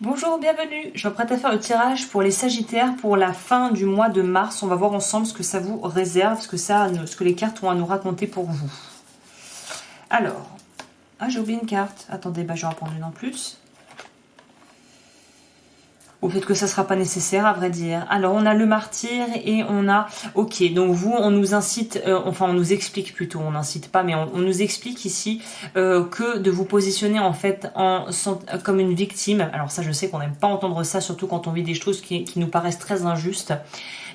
Bonjour, bienvenue. Je m'apprête à faire le tirage pour les Sagittaires pour la fin du mois de mars. On va voir ensemble ce que ça vous réserve, ce que les cartes ont à nous raconter pour vous. Alors, j'ai oublié une carte. Attendez, je vais en prendre une en plus. Ou peut-être que ça sera pas nécessaire, à vrai dire. Alors, on a le martyr et on a... Ok, donc vous, on nous incite... on nous explique plutôt, on n'incite pas, mais on nous explique ici que de vous positionner en fait comme une victime. Alors ça, je sais qu'on n'aime pas entendre ça, surtout quand on vit des choses qui nous paraissent très injustes.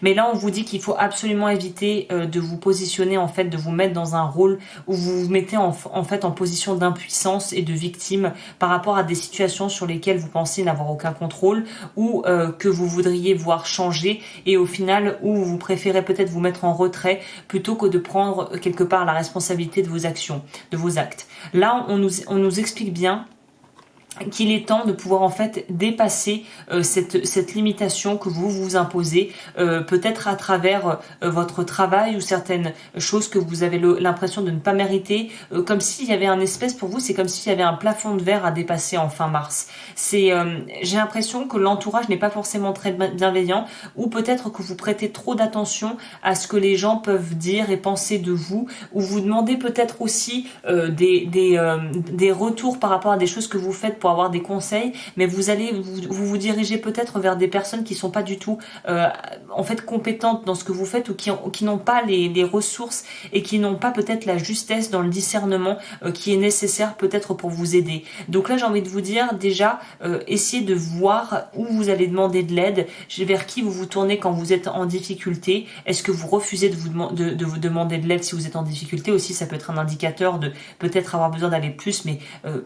Mais là, on vous dit qu'il faut absolument éviter de vous positionner, en fait, de vous mettre dans un rôle où vous vous mettez en fait en position d'impuissance et de victime par rapport à des situations sur lesquelles vous pensez n'avoir aucun contrôle ou que vous voudriez voir changer et au final où vous préférez peut-être vous mettre en retrait plutôt que de prendre quelque part la responsabilité de vos actions, de vos actes. Là, on nous explique bien qu'il est temps de pouvoir en fait dépasser cette limitation que vous vous imposez, peut-être à travers votre travail ou certaines choses que vous avez l'impression de ne pas mériter, comme s'il y avait un espèce pour vous, c'est comme s'il y avait un plafond de verre à dépasser en fin mars. J'ai l'impression que l'entourage n'est pas forcément très bienveillant, ou peut-être que vous prêtez trop d'attention à ce que les gens peuvent dire et penser de vous, ou vous demandez peut-être aussi des retours par rapport à des choses que vous faites pour avoir des conseils, mais vous dirigez peut-être vers des personnes qui sont pas du tout en fait compétentes dans ce que vous faites ou qui n'ont pas les ressources et qui n'ont pas peut-être la justesse dans le discernement qui est nécessaire peut-être pour vous aider. Donc là, j'ai envie de vous dire déjà, essayez de voir où vous allez demander de l'aide, vers qui vous vous tournez quand vous êtes en difficulté. Est-ce que vous refusez de vous demander de l'aide si vous êtes en difficulté? Aussi, ça peut être un indicateur de peut-être avoir besoin d'aller plus, mais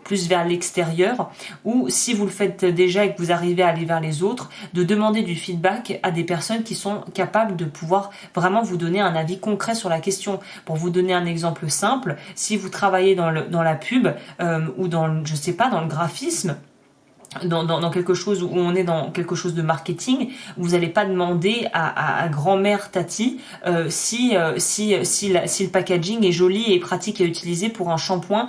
plus vers l'extérieur. Ou si vous le faites déjà et que vous arrivez à aller vers les autres, de demander du feedback à des personnes qui sont capables de pouvoir vraiment vous donner un avis concret sur la question. Pour vous donner un exemple simple, si vous travaillez dans la pub ou je sais pas, dans le graphisme, dans quelque chose où on est dans quelque chose de marketing, vous n'allez pas demander à grand-mère Tati si le packaging est joli et pratique à utiliser pour un shampoing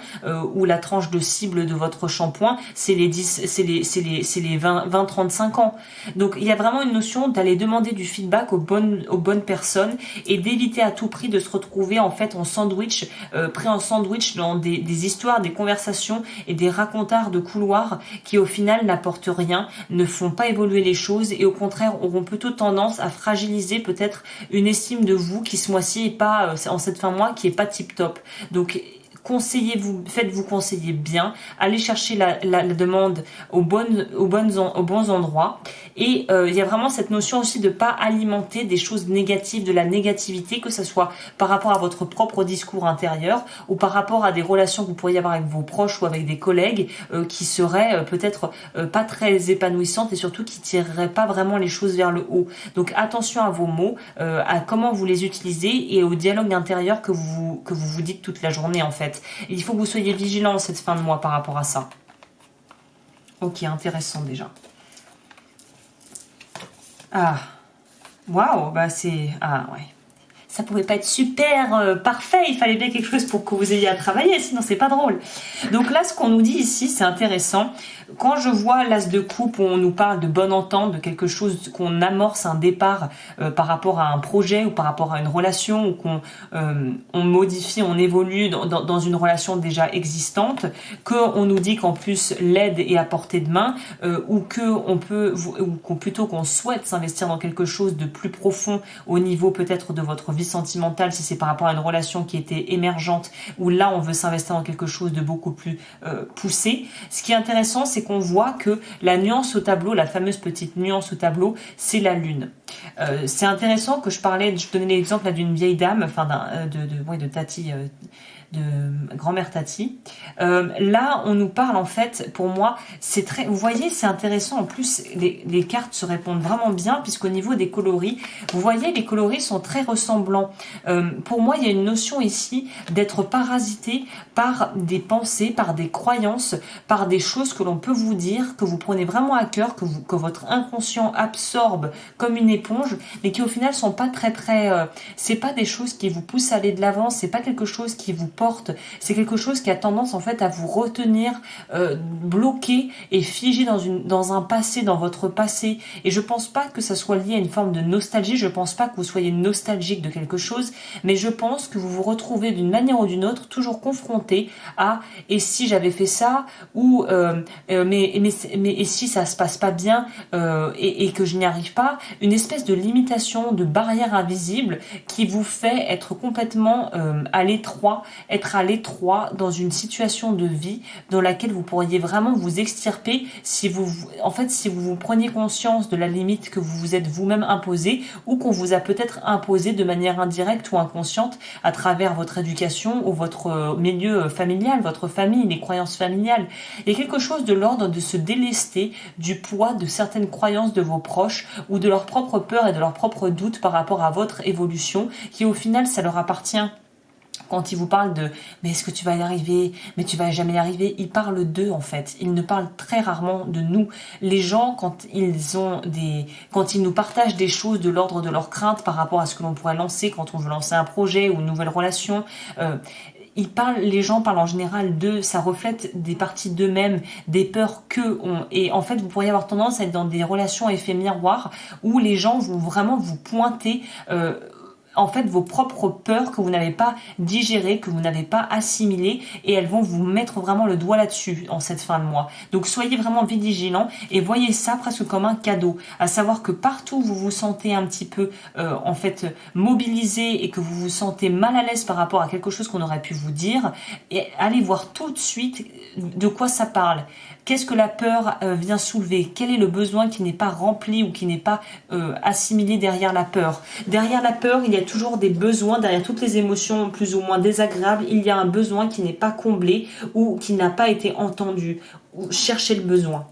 où la tranche de cible de votre shampoing c'est les 20-35 ans. Donc il y a vraiment une notion d'aller demander du feedback aux bonnes personnes et d'éviter à tout prix de se retrouver en fait en sandwich, pris en sandwich dans des histoires, des conversations et des racontards de couloirs qui au final n'apportent rien, ne font pas évoluer les choses et au contraire auront plutôt tendance à fragiliser peut-être une estime de vous qui ce mois-ci est pas, en cette fin de mois, qui est pas tip top. Donc faites-vous conseiller bien, allez chercher la demande aux bons endroits et il y a vraiment cette notion aussi de pas alimenter des choses négatives, de la négativité, que ce soit par rapport à votre propre discours intérieur ou par rapport à des relations que vous pourriez avoir avec vos proches ou avec des collègues qui seraient peut-être pas très épanouissantes et surtout qui tireraient pas vraiment les choses vers le haut. Donc attention à vos mots, à comment vous les utilisez et au dialogue intérieur que vous dites toute la journée en fait. Et il faut que vous soyez vigilant cette fin de mois par rapport à ça. Ok, intéressant déjà. Waouh, c'est... ouais. Ça pouvait pas être super parfait, il fallait bien quelque chose pour que vous ayez à travailler, sinon c'est pas drôle. Donc là, ce qu'on nous dit ici, c'est intéressant. Quand je vois l'as de coupe où on nous parle de bonne entente, de quelque chose qu'on amorce un départ par rapport à un projet ou par rapport à une relation ou qu'on modifie, on évolue dans une relation déjà existante, qu'on nous dit qu'en plus l'aide est à portée de main ou plutôt qu'on souhaite s'investir dans quelque chose de plus profond au niveau peut-être de votre vie sentimentale si c'est par rapport à une relation qui était émergente ou là on veut s'investir dans quelque chose de beaucoup plus poussé. Ce qui est intéressant, c'est qu'on voit que la nuance au tableau, la fameuse petite nuance au tableau, c'est la lune. C'est intéressant que je donnais l'exemple d'une vieille dame, enfin de Tati, de grand-mère Tati. Là, on nous parle en fait, pour moi, vous voyez, c'est intéressant. En plus, les cartes se répondent vraiment bien puisqu'au niveau des coloris, vous voyez, les coloris sont très ressemblants. Pour moi, il y a une notion ici d'être parasité par des pensées, par des croyances, par des choses que l'on peut vous dire, que vous prenez vraiment à cœur, que votre inconscient absorbe comme une éponge, mais qui au final sont pas c'est pas des choses qui vous poussent à aller de l'avant, c'est pas quelque chose qui vous porte. C'est quelque chose qui a tendance en fait à vous retenir bloqué et figé dans un passé, dans votre passé. Et je pense pas que ça soit lié à une forme de nostalgie. Je pense pas que vous soyez nostalgique de quelque chose, mais je pense que vous vous retrouvez d'une manière ou d'une autre toujours confronté à et si j'avais fait ça ou mais et si ça se passe pas bien et que je n'y arrive pas, une espèce de limitation, de barrière invisible qui vous fait être complètement être à l'étroit dans une situation de vie dans laquelle vous pourriez vraiment vous extirper si vous vous preniez conscience de la limite que vous vous êtes vous-même imposée ou qu'on vous a peut-être imposée de manière indirecte ou inconsciente à travers votre éducation ou votre milieu familial, votre famille, les croyances familiales. Il y a quelque chose de l'ordre de se délester du poids de certaines croyances de vos proches ou de leurs propres peurs et de leurs propres doutes par rapport à votre évolution qui au final ça leur appartient. Quand ils vous parlent de mais est-ce que tu vas y arriver, mais tu vas jamais y arriver, ils parlent d'eux en fait. Ils ne parlent très rarement de nous. Les gens quand ils nous partagent des choses de l'ordre de leurs craintes par rapport à ce que l'on pourrait lancer quand on veut lancer un projet ou une nouvelle relation, les gens parlent en général d'eux, ça reflète des parties d'eux-mêmes, des peurs qu'eux ont. Et en fait, vous pourriez avoir tendance à être dans des relations à effet miroir où les gens vont vraiment vous pointer en fait vos propres peurs que vous n'avez pas digérées, que vous n'avez pas assimilées et elles vont vous mettre vraiment le doigt là-dessus en cette fin de mois. Donc soyez vraiment vigilants et voyez ça presque comme un cadeau, à savoir que partout où vous vous sentez un petit peu en fait mobilisé et que vous vous sentez mal à l'aise par rapport à quelque chose qu'on aurait pu vous dire, et allez voir tout de suite de quoi ça parle. Qu'est-ce que la peur vient soulever? Quel est le besoin qui n'est pas rempli ou qui n'est pas assimilé derrière la peur? Derrière la peur, il y a toujours des besoins, derrière toutes les émotions plus ou moins désagréables, il y a un besoin qui n'est pas comblé ou qui n'a pas été entendu. Cherchez le besoin.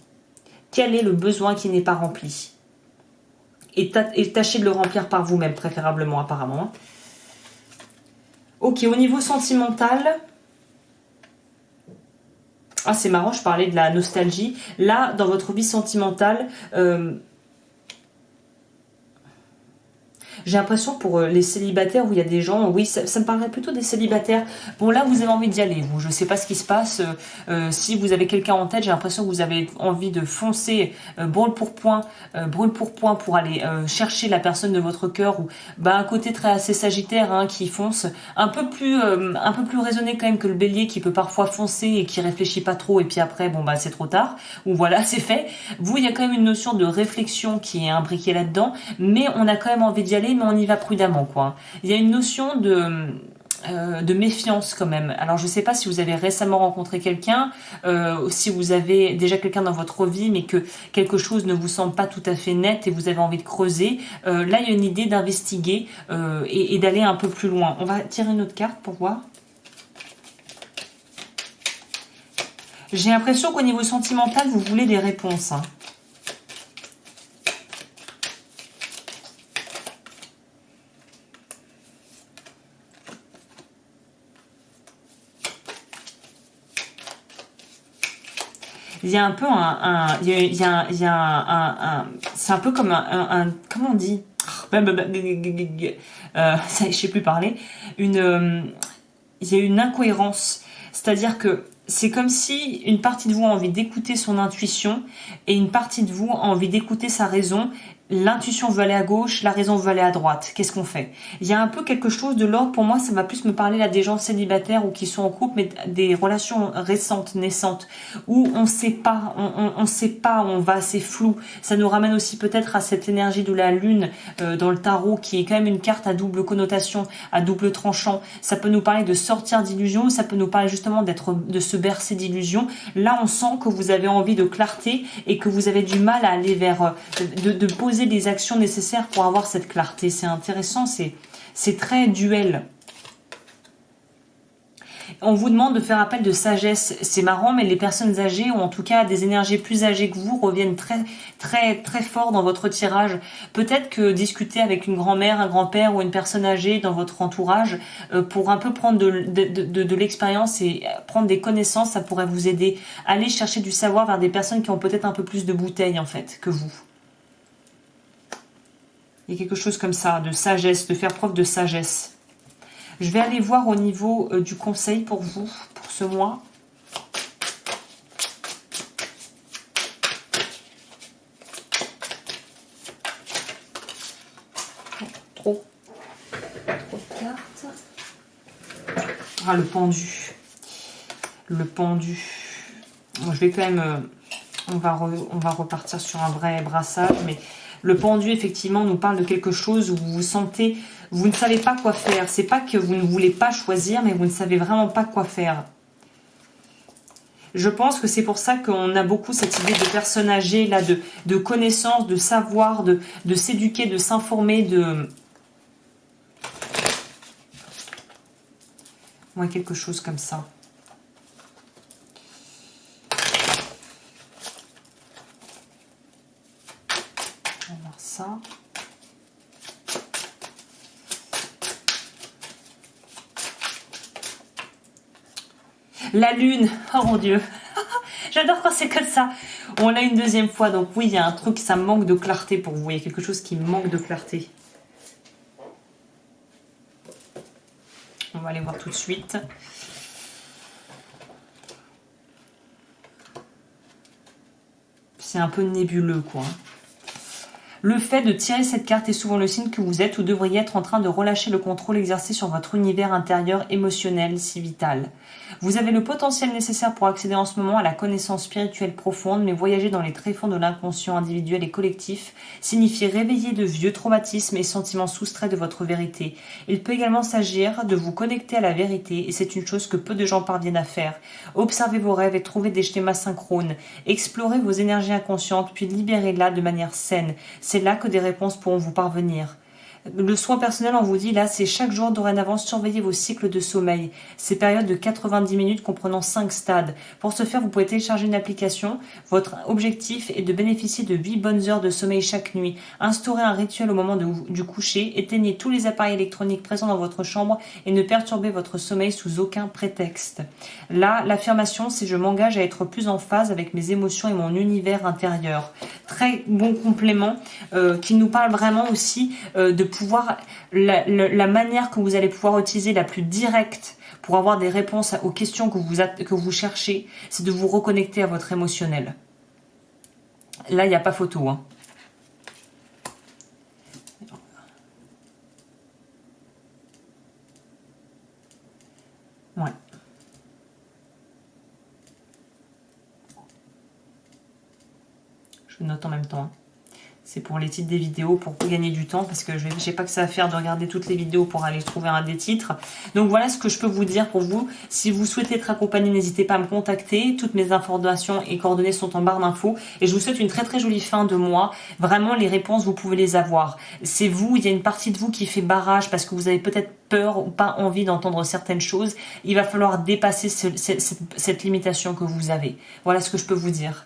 Quel est le besoin qui n'est pas rempli? Et tâchez de le remplir par vous-même, préférablement apparemment. Ok, au niveau sentimental... Ah, c'est marrant, je parlais de la nostalgie. Là, dans votre vie sentimentale, j'ai l'impression pour les célibataires où il y a des gens, oui, ça me parlerait plutôt des célibataires. Bon, là, vous avez envie d'y aller, vous. Je sais pas ce qui se passe. Si vous avez quelqu'un en tête, j'ai l'impression que vous avez envie de foncer brûle pour point pour aller chercher la personne de votre cœur ou un côté très assez sagittaire qui fonce, un peu plus raisonné quand même que le bélier qui peut parfois foncer et qui réfléchit pas trop et puis après, c'est trop tard. Ou voilà, c'est fait. Vous, il y a quand même une notion de réflexion qui est imbriquée là-dedans, mais on a quand même envie d'y aller, mais on y va prudemment, quoi. Il y a une notion de méfiance quand même. Alors je sais pas si vous avez récemment rencontré quelqu'un, si vous avez déjà quelqu'un dans votre vie, mais que quelque chose ne vous semble pas tout à fait net et vous avez envie de creuser. Là, il y a une idée d'investiguer et d'aller un peu plus loin. On va tirer une autre carte pour voir. J'ai l'impression qu'au niveau sentimental, vous voulez des réponses. Il y a un peu c'est un peu comme comment on dit, je sais plus parler, il y a une incohérence, c'est-à-dire que c'est comme si une partie de vous a envie d'écouter son intuition et une partie de vous a envie d'écouter sa raison. L'intuition veut aller à gauche, la raison veut aller à droite. Qu'est-ce qu'on fait? Il y a un peu quelque chose de l'ordre, pour moi, ça va plus me parler là des gens célibataires ou qui sont en couple, mais des relations récentes, naissantes, où on sait pas, on va, c'est flou. Ça nous ramène aussi peut-être à cette énergie de la lune dans le tarot, qui est quand même une carte à double connotation, à double tranchant. Ça peut nous parler de sortir d'illusions, ça peut nous parler justement de se bercer d'illusions. Là, on sent que vous avez envie de clarté et que vous avez du mal à aller vers, de poser les actions nécessaires pour avoir cette clarté. C'est intéressant, c'est très duel. On vous demande de faire appel de sagesse. C'est marrant, mais les personnes âgées, ou en tout cas des énergies plus âgées que vous, reviennent très très très fort dans votre tirage. Peut-être que discuter avec une grand-mère, un grand-père ou une personne âgée dans votre entourage pour un peu prendre de l'expérience et prendre des connaissances, ça pourrait vous aider. Allez chercher du savoir vers des personnes qui ont peut-être un peu plus de bouteilles en fait que vous. Il y a quelque chose comme ça, de sagesse, de faire preuve de sagesse. Je vais aller voir au niveau du conseil pour vous, pour ce mois. Trop de cartes. Ah, le pendu. Le pendu. Je vais quand même... on va repartir sur un vrai brassage, mais le pendu, effectivement, nous parle de quelque chose où vous vous sentez... Vous ne savez pas quoi faire. C'est pas que vous ne voulez pas choisir, mais vous ne savez vraiment pas quoi faire. Je pense que c'est pour ça qu'on a beaucoup cette idée de personnes âgées, là, de connaissances, de savoir, de s'éduquer, de s'informer, de... Ouais, quelque chose comme ça. On va voir ça. La lune, oh mon Dieu. J'adore quand c'est comme ça. On l'a une deuxième fois, donc oui, il y a un truc, ça manque de clarté pour vous. Il y a quelque chose qui manque de clarté. On va aller voir tout de suite. C'est un peu nébuleux, quoi. Le fait de tirer cette carte est souvent le signe que vous êtes ou devriez être en train de relâcher le contrôle exercé sur votre univers intérieur émotionnel si vital. Vous avez le potentiel nécessaire pour accéder en ce moment à la connaissance spirituelle profonde, mais voyager dans les tréfonds de l'inconscient individuel et collectif signifie réveiller de vieux traumatismes et sentiments soustraits de votre vérité. Il peut également s'agir de vous connecter à la vérité, et c'est une chose que peu de gens parviennent à faire. Observez vos rêves et trouvez des schémas synchrones. Explorez vos énergies inconscientes, puis libérez-la de manière saine. C'est là que des réponses pourront vous parvenir. Le soin personnel, on vous dit là, c'est chaque jour dorénavant surveiller vos cycles de sommeil. Ces périodes de 90 minutes comprenant 5 stades. Pour ce faire, vous pouvez télécharger une application. Votre objectif est de bénéficier de 8 bonnes heures de sommeil chaque nuit. Instaurez un rituel au moment du coucher. Éteignez tous les appareils électroniques présents dans votre chambre et ne perturbez votre sommeil sous aucun prétexte. Là, l'affirmation, c'est je m'engage à être plus en phase avec mes émotions et mon univers intérieur. Très bon complément qui nous parle vraiment aussi de pouvoir, la manière que vous allez pouvoir utiliser la plus directe pour avoir des réponses aux questions que vous cherchez, c'est de vous reconnecter à votre émotionnel. Là, il n'y a pas photo. Hein. Ouais. Je note en même temps. Hein. C'est pour les titres des vidéos, pour gagner du temps, parce que je n'ai pas que ça à faire de regarder toutes les vidéos pour aller trouver un des titres. Donc voilà ce que je peux vous dire pour vous. Si vous souhaitez être accompagné, n'hésitez pas à me contacter. Toutes mes informations et coordonnées sont en barre d'infos. Et je vous souhaite une très très jolie fin de mois. Vraiment, les réponses, vous pouvez les avoir. C'est vous, il y a une partie de vous qui fait barrage parce que vous avez peut-être peur ou pas envie d'entendre certaines choses. Il va falloir dépasser cette limitation que vous avez. Voilà ce que je peux vous dire.